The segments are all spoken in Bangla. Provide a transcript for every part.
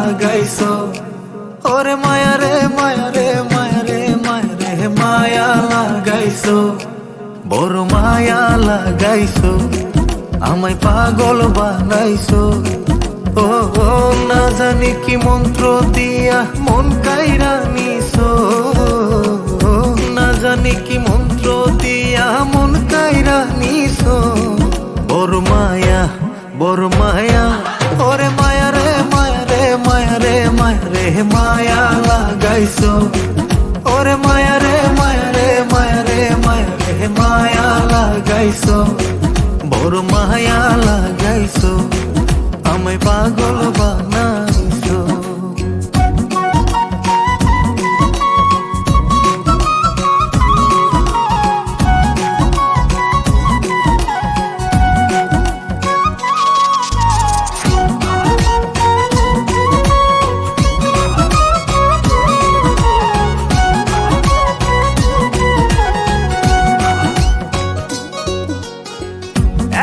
লাগাইছো। ওরে মায়া রে মায়া রে মায়া রে মায়া রে মায়া লাগাইছো, বড় মায়া লাগাইছো, আমায় পাগল বানাইছো। ও না জানি কি মন্ত্র দিয়া মন কাইরা নিছো, না জানি কি মন্ত্র দিয়া মন কাইরা নিছো। বড় মায়া বড় মায়া, ওরে মায়া রে মায়া রে মায়া রে মায়া রে মায়া লাগাইছো। ওরে মায়া রে মায়া রে মায়া রে মায়া রে মায়া লাগাইছো, বড় মায়া লাগাইছো, আমায় পাগল বানাইছো।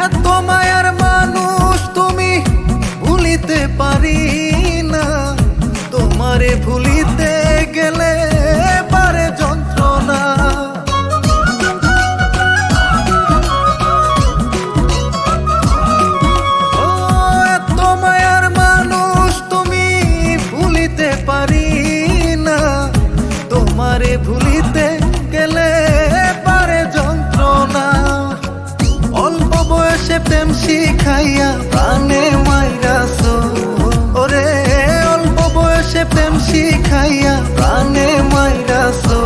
এত মায়ার মানুষ তুমি ভুলিতে পারি না, তোমারে ভুলিতে গেলে পারে যন্ত্রণা। ও এত মায়ার মানুষ তুমি ভুলিতে পারি না, তোমারে ভুলিতে গেলে পারে যন্ত্রণা। অল্প বয়সে প্রেম শিখাইয়া প্রাণে মাইরাছো, ওরে অল্প বয়সে প্রেম শিখাইয়া প্রাণে মাইরাছো।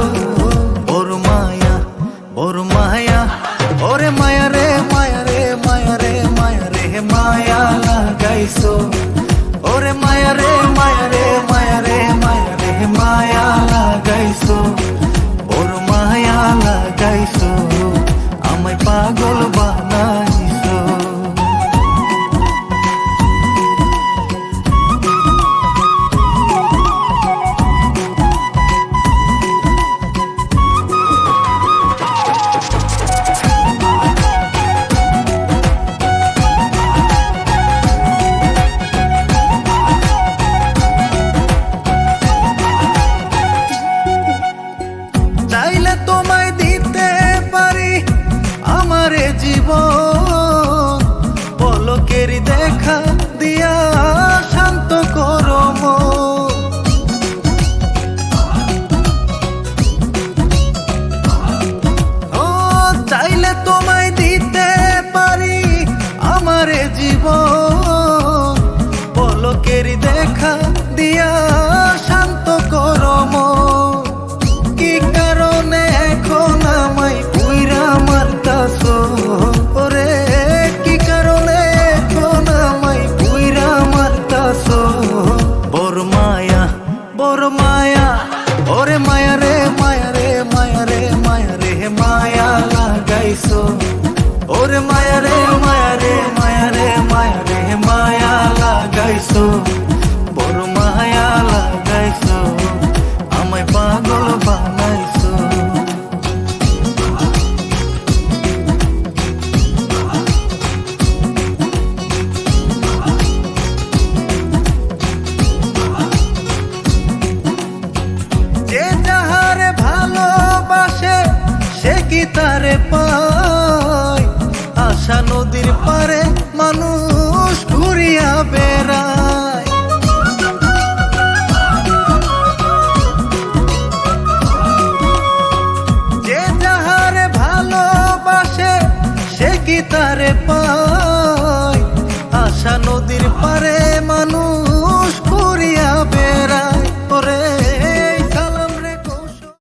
বড় মায়া বড় মায়া, ওরে মায়া রে মায়া রে মায়া রে মায়া রে মায়া লাগাইছো। ওরে মায়া রে মায়া রে মায়া রে মায়া রে মায়া লাগাইছো, বড় মায়া লাগাইছো, আমায় পাগল বানাইছো। চাইলে তোমায় দিতে পারি আমারে জীবন, পলকের দেখা দিয়া শান্ত করো মন। ও চাইলে তোমায় দিতে পারি আমারে জীবন, পলকের দেখা দিয়া শান্ত করো মন। কি কারণে এখন আমায় পুইরা মারতাছো, ওরে কি কারণে এখন আমায় পুইরা মারতাছো। বড় মায়া বড় মায়া, ওরে মায়া রে মায়া রে মায়া রে মায়া রে মায়া লাগাইছো। ওরে মায়া রে মায়া রে মায়া রে মায়া রে মায়া লাগাইছো, বড় মায়া লাগাইছো, আমায় পাগল বানাইছো। যে যাহারে ভালোবাসে সে কি তারে পায়, আশা নদীর পারে মানুষ ঘুরিয়া বেড়ায়। যে যাহারে ভালোবাসে সে কি তারে পায়,